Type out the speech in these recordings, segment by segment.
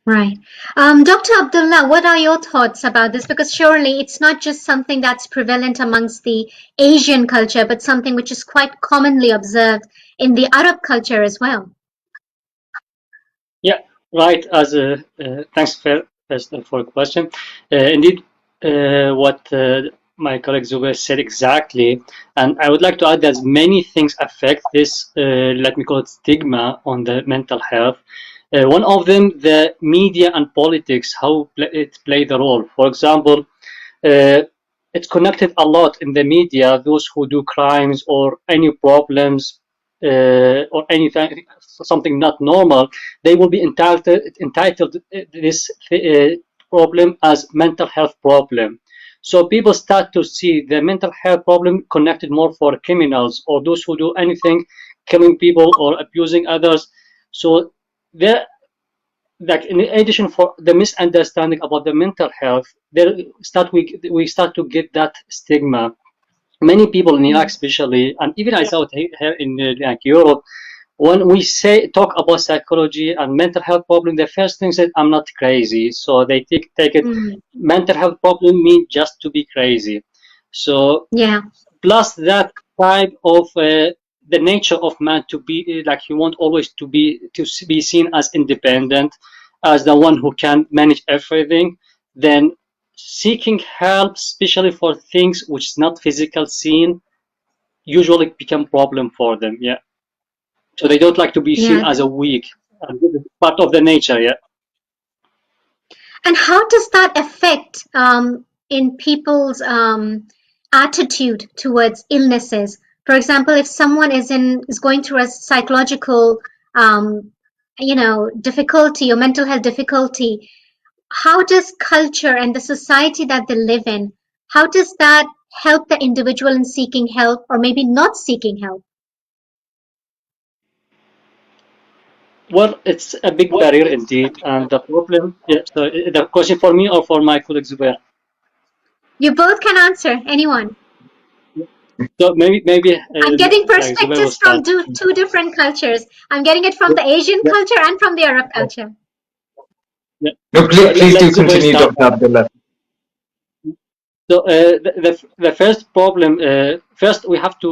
Right. Dr. Abdullah, what are your thoughts about this? Because surely it's not just something that's prevalent amongst the Asian culture, but something which is quite commonly observed in the Arab culture as well. Yeah, right. Thanks for the question. Indeed, what my colleague Zubair said exactly, and I would like to add that many things affect this. Let me call it stigma on the mental health. One of them, the media and politics, how it play the role. For example, uh, it's connected a lot in the media. Those who do crimes or any problems or anything, something not normal, they will be entitled this problem as mental health problem. So people start to see the mental health problem connected more for criminals or those who do anything, killing people or abusing others. So there, like in addition for the misunderstanding about the mental health, we start to get that stigma. Many people in Iraq, especially, and even I saw it here in like Europe, when we talk about psychology and mental health problem, the first thing is I'm not crazy, so they take it. Mental health problem means just to be crazy. So Yeah. plus that type of the nature of man to be like he want always to be seen as independent, as the one who can manage everything, then seeking help, especially for things which is not physical seen, usually become problem for them. Yeah, so they don't like to be seen Yeah. as a weak, and this is part of the nature. Yeah. And how does that affect in people's attitude towards illnesses? For example, if someone is going through a psychological, um, difficulty or mental health difficulty, how does culture and the society that they live in, how does that help the individual in seeking help or maybe not seeking help? Well, it's a big barrier indeed, and the problem. Yeah. So the question for me or for my colleagues were. You both can answer, anyone. So maybe I'm getting like Zubair will perspectives from start. two different cultures. I'm getting it from the Asian Yeah, culture and from the Arab culture. yeah. No, So please let do Zubair continue, start. Dr. Abdullah. So the first problem, first we have to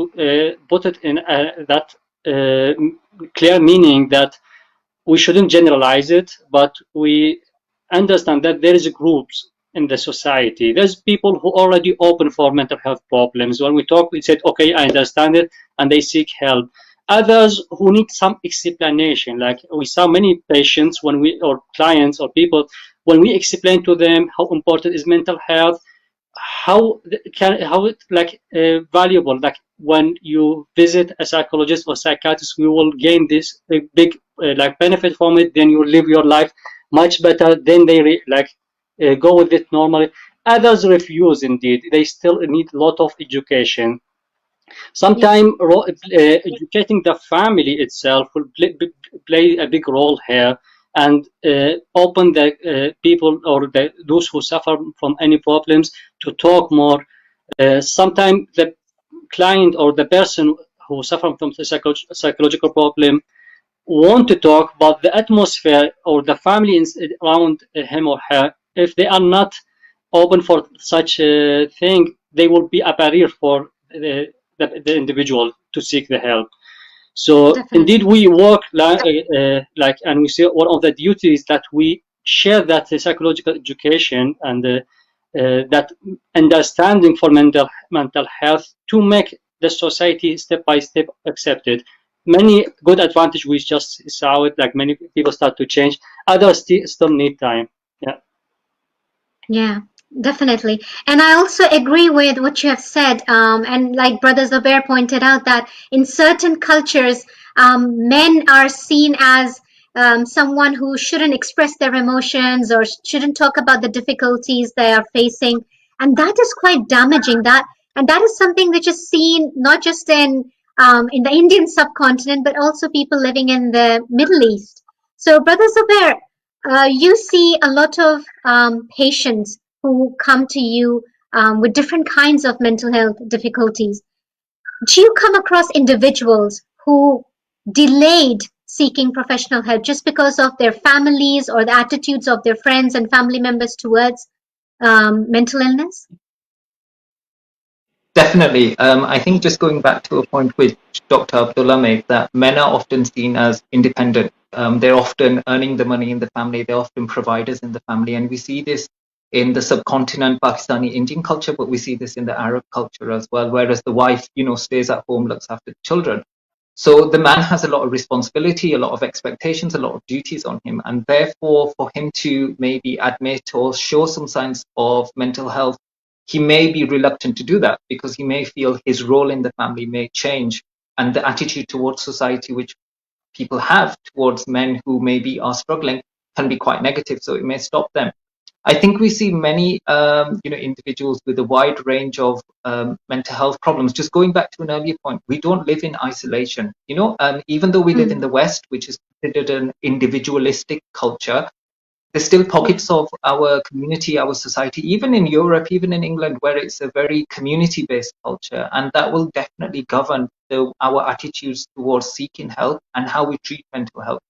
put it in that clear meaning that we shouldn't generalize it, but we understand that there is groups in the society. There's people who already open for mental health problems. When we talk, we said, okay, I understand it, and they seek help. Others who need some explanation, like we saw many patients or clients or people, when we explain to them how important is mental health, how it like valuable, like when you visit a psychologist or psychiatrist, we will gain this big like benefit from it, then you live your life much better, then they go with it normally. Others refuse, indeed they still need a lot of education. Yeah, Sometimes educating the family itself will play a big role here, and open the people or those who suffer from any problems to talk more. Sometimes the client or the person who suffer from the psychological problem want to talk, but the atmosphere or the family around him or her, if they are not open for such a thing, they will be a barrier for the individual to seek the help. So indeed, definitely. we work and we say one of the duties that we share that psychological education and that understanding for mental health to make the society step by step accept it. Many good advantage we just saw it, like many people start to change. Others still need time. Yeah. Yeah, definitely. And I also agree with what you have said. And like Brother Zubair pointed out, that in certain cultures, men are seen as someone who shouldn't express their emotions or shouldn't talk about the difficulties they are facing. And that is quite damaging. And that is something which is seen not just in the Indian subcontinent, but also people living in the Middle East. So, Brother Zubair, you see a lot of patients who come to you with different kinds of mental health difficulties. Do you come across individuals who delayed seeking professional help just because of their families or the attitudes of their friends and family members towards mental illness? Definitely. I think just going back to a point which Dr. Abdullah made, that men are often seen as independent. They're often earning the money in the family. They're often providers in the family. And we see this in the subcontinent, Pakistani Indian culture, but we see this in the Arab culture as well, whereas the wife, stays at home, looks after the children. So the man has a lot of responsibility, a lot of expectations, a lot of duties on him. And therefore, for him to maybe admit or show some signs of mental health, he may be reluctant to do that because he may feel his role in the family may change, and the attitude towards society which people have towards men who maybe are struggling can be quite negative. So it may stop them. I think we see many, individuals with a wide range of mental health problems. Just going back to an earlier point, we don't live in isolation. Even though we live in the West, which is considered an individualistic culture, there's still pockets of our community, our society, even in Europe, even in England, where it's a very community-based culture, and that will definitely govern our attitudes towards seeking help and how we treat mental health.